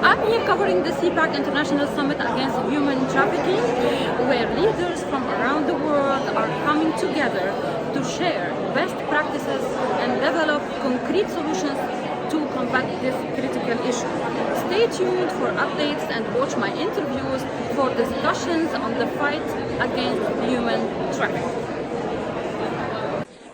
I'm here covering the CPAC International Summit Against Human Trafficking, where leaders from around the world are coming together to share best practices and develop concrete solutions to combat this critical issue. Stay tuned for updates and watch my interviews for discussions on the fight against human trafficking.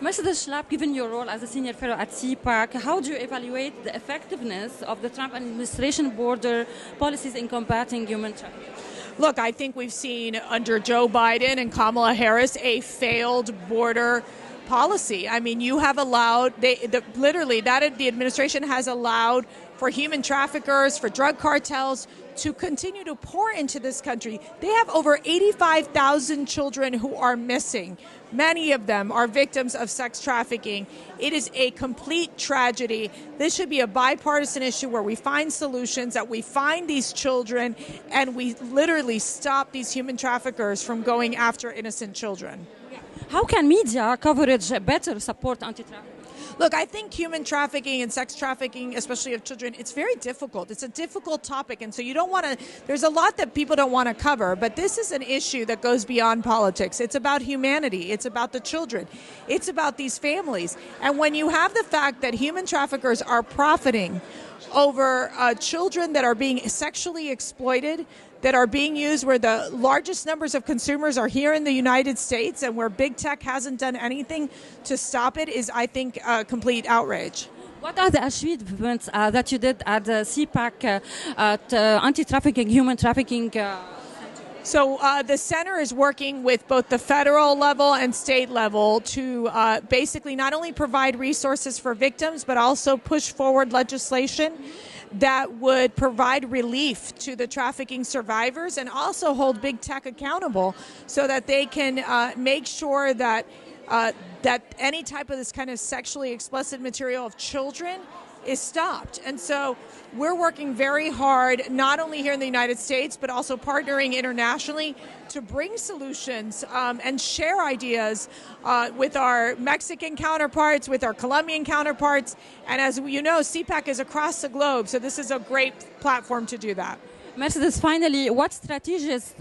Mercedes Schlapp, given your role as a senior fellow at CPAC, how do you evaluate the effectiveness of the Trump administration border policies in combating human trafficking? Look, I think we've seen under Joe Biden and Kamala Harris a failed border policy. I mean, you have allowed, the administration has allowed for human traffickers, for drug cartels to continue to pour into this country. They have over 85,000 children who are missing. Many of them are victims of sex trafficking. It is a complete tragedy. This should be a bipartisan issue where we find solutions, that we find these children, and we literally stop these human traffickers from going after innocent children. How can media coverage better support anti-trafficking? Look, I think human trafficking and sex trafficking, especially of children, it's very difficult. It's a difficult topic, and so you don't want to, there's a lot that people don't want to cover, but this is an issue that goes beyond politics. It's about humanity. It's about the children. It's about these families. And when you have the fact that human traffickers are profiting over children that are being sexually exploited, that are being used, where the largest numbers of consumers are here in the United States and where big tech hasn't done anything to stop it, is, I think, a complete outrage. What are the achievements that you did at the CPAC at anti-trafficking, human trafficking? So the center is working with both the federal level and state level to basically not only provide resources for victims, but also push forward legislation that would provide relief to the trafficking survivors and also hold big tech accountable so that they can make sure that that any type of this kind of sexually explicit material of children is stopped. And so we're working very hard, not only here in the United States, but also partnering internationally to bring solutions and share ideas with our Mexican counterparts, with our Colombian counterparts. And as you know, CPAC is across the globe, so this is a great platform to do that. Mercedes, finally, what strategies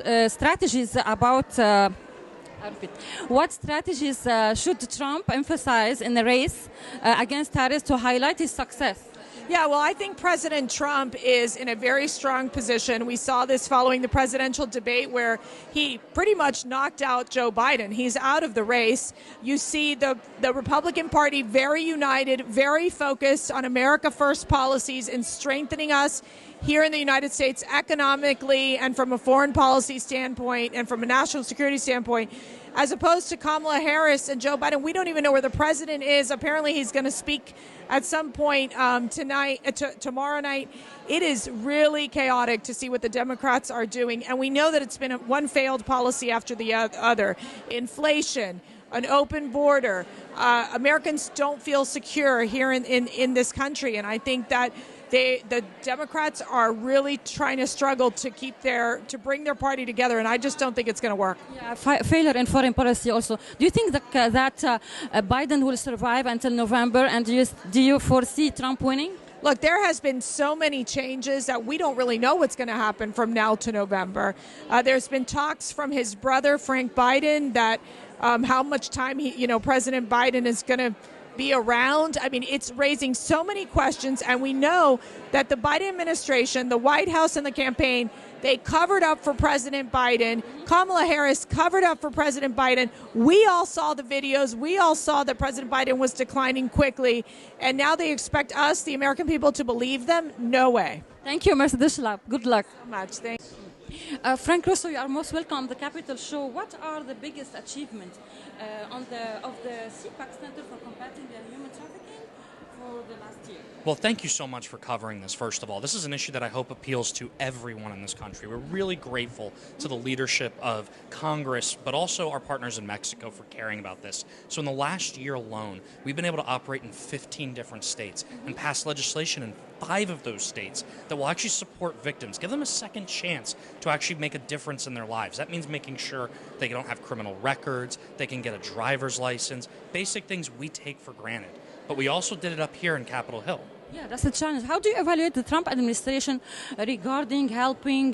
should Trump emphasize in the race against Harris to highlight his success? Yeah, well, I think President Trump is in a very strong position. We saw this following the presidential debate where he pretty much knocked out Joe Biden. He's out of the race. You see the Republican Party very united, very focused on America First policies and strengthening us here in the United States economically and from a foreign policy standpoint and from a national security standpoint, as opposed to Kamala Harris and Joe Biden. We don't even know where the president is. Apparently he's going to speak at some point tomorrow night. It is really chaotic to see what the Democrats are doing. And we know that it's been one failed policy after the other. Inflation, an open border. Americans don't feel secure here in this country. And I think that the Democrats are really trying to struggle to bring their party together, and I just don't think it's going to work. Yeah, failure in foreign policy also. Do you think that Biden will survive until November, and do you foresee Trump winning? Look, there has been so many changes that we don't really know what's going to happen from now to November. There's been talks from his brother, Frank Biden, that how much time President Biden is going to be around. I mean, it's raising so many questions, and we know that the Biden administration, the White House and the campaign, they covered up for President Biden. Kamala Harris covered up for President Biden. We all saw the videos. We all saw that President Biden was declining quickly, and now they expect us, the American people, to believe them? No way. Thank you, Mercedes Schlapp. Good luck. So much. Thanks. Frank Russo, you are most welcome on the Capitol Show. What are the biggest achievements of the CPAC Center for Combating Human Trafficking for the last year? Well, thank you so much for covering this, first of all. This is an issue that I hope appeals to everyone in this country. We're really grateful to the leadership of Congress, but also our partners in Mexico for caring about this. So in the last year alone, we've been able to operate in 15 different states and pass legislation in 5 of those states that will actually support victims, give them a second chance to actually make a difference in their lives. That means making sure they don't have criminal records, they can get a driver's license, basic things we take for granted. But we also did it up here in Capitol Hill. Yeah, that's a challenge. How do you evaluate the Trump administration regarding helping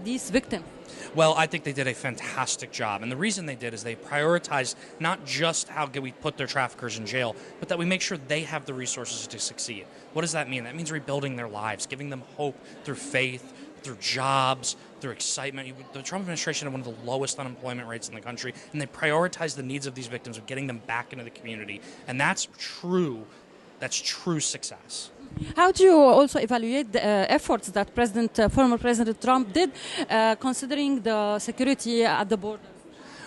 these victims? Well, I think they did a fantastic job. And the reason they did is they prioritized not just how we put their traffickers in jail, but that we make sure they have the resources to succeed. What does that mean? That means rebuilding their lives, giving them hope through faith, through jobs, through excitement. The Trump administration had one of the lowest unemployment rates in the country, and they prioritized the needs of these victims of getting them back into the community. And that's true success. How do you also evaluate the efforts that former President Trump did, considering the security at the border?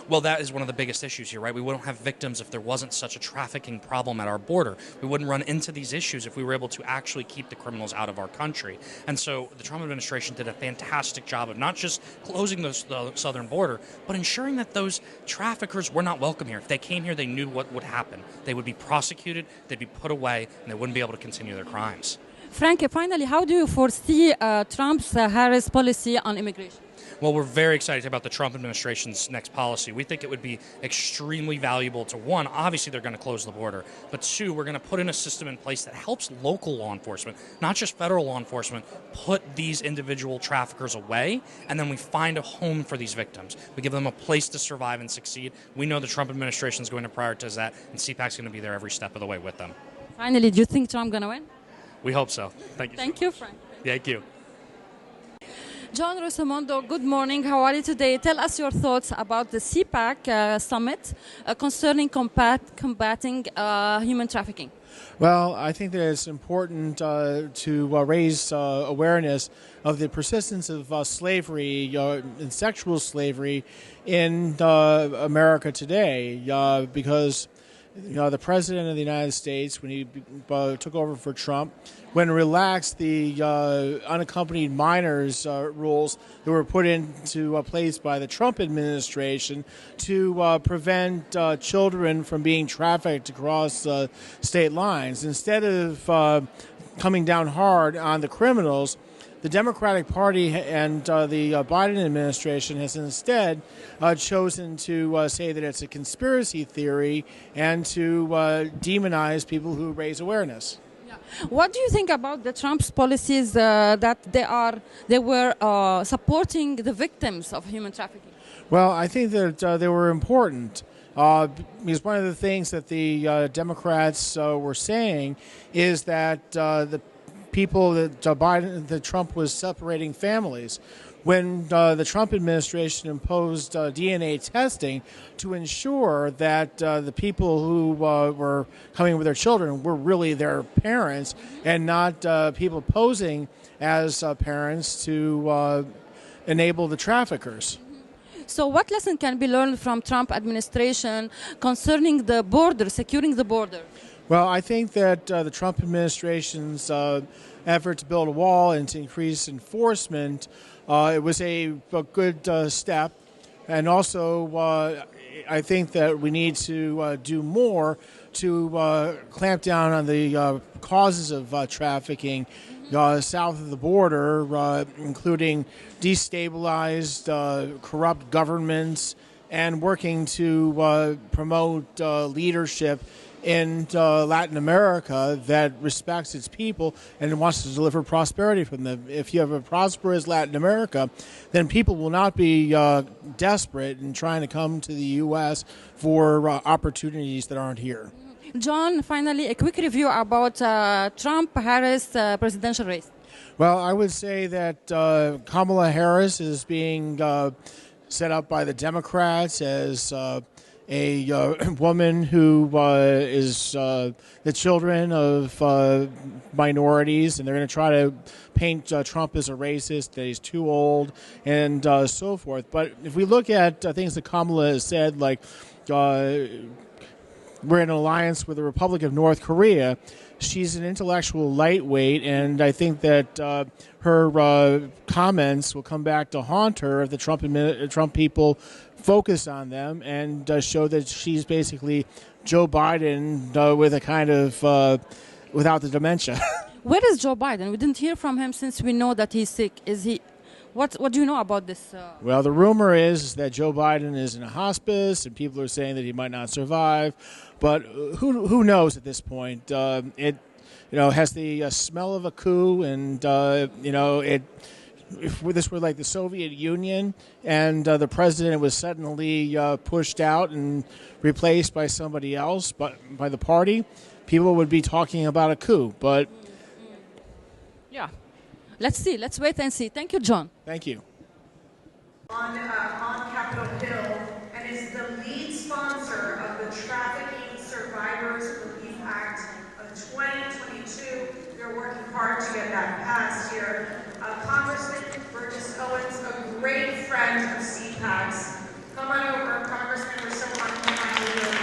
Well, that is one of the biggest issues here, right? We wouldn't have victims if there wasn't such a trafficking problem at our border. We wouldn't run into these issues if we were able to actually keep the criminals out of our country. And so the Trump administration did a fantastic job of not just closing the southern border, but ensuring that those traffickers were not welcome here. If they came here, they knew what would happen. They would be prosecuted, they'd be put away, and they wouldn't be able to continue their crimes. Frank, finally, how do you foresee Trump's Harris policy on immigration? Well, we're very excited about the Trump administration's next policy. We think it would be extremely valuable to, one, obviously they're going to close the border, but two, we're going to put in a system in place that helps local law enforcement, not just federal law enforcement, put these individual traffickers away, and then we find a home for these victims. We give them a place to survive and succeed. We know the Trump administration is going to prioritize that, and CPAC's going to be there every step of the way with them. Finally, do you think Trump's going to win? We hope so. Thank you. Thank you, Frank. Thank you. John Rosamondo, good morning. How are you today? Tell us your thoughts about the CPAC summit concerning combating human trafficking. Well, I think that it's important to raise awareness of the persistence of slavery and sexual slavery in America today because the President of the United States, when he took over for Trump, when relaxed the unaccompanied minors rules that were put into place by the Trump administration to prevent children from being trafficked across state lines. Instead of coming down hard on the criminals, the Democratic Party and the Biden administration has instead chosen to say that it's a conspiracy theory and to demonize people who raise awareness. What do you think about the Trump's policies that they were supporting the victims of human trafficking? Well, I think that they were important. Because one of the things that the Democrats were saying is that the people that Trump was separating families. When the Trump administration imposed DNA testing to ensure that the people who were coming with their children were really their parents and not people posing as parents to enable the traffickers. So what lesson can be learned from Trump administration concerning the border, securing the border? Well, I think that the Trump administration's effort to build a wall and to increase enforcement, it was a good step. And also, I think that we need to do more to clamp down on the causes of trafficking south of the border, including destabilized, corrupt governments, and working to promote leadership in Latin America that respects its people and wants to deliver prosperity from them. If you have a prosperous Latin America, then people will not be desperate in trying to come to the U.S. for opportunities that aren't here. John, finally, a quick review about Trump-Harris presidential race. Well, I would say that Kamala Harris is being set up by the Democrats as a woman who is the children of minorities, and they're going to try to paint Trump as a racist, that he's too old, and so forth. But if we look at things that Kamala has said, like we're in an alliance with the Republic of North Korea, she's an intellectual lightweight, and I think that her comments will come back to haunt her if the Trump people focus on them and show that she's basically Joe Biden with a kind of without the dementia. Where is Joe Biden? We didn't hear from him since we know that he's sick. Is he? What do you know about this? Well, the rumor is that Joe Biden is in a hospice, and people are saying that he might not survive. But who knows at this point? has the smell of a coup, and if this were like the Soviet Union and the president was suddenly pushed out and replaced by somebody else, but by the party, people would be talking about a coup. But Yeah. Let's see. Let's wait and see. Thank you, John. thank you. On Capitol Hill and is the lead sponsor of the Trafficking Survivors Relief Act of 2022. They're working hard to get that passed here. Congressman Burgess Owens, a great friend of CPAC's. Come on over, Congressman. We're so honored to have you here.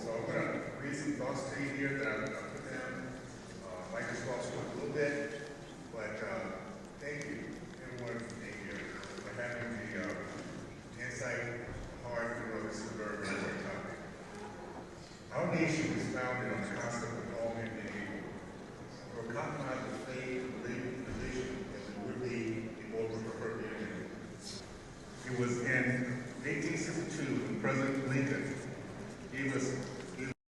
So I'm going to read some thoughts to you here that I put down. Might just cross a little bit, but thank you, everyone, for being here, for having the insight, hard to know this is a very, very important topic. Our nation was founded on the concept of all men being equal. We're compromised with faith, religion, as it would be the ultimate perfect union. It was in 1862 when President Lincoln gave us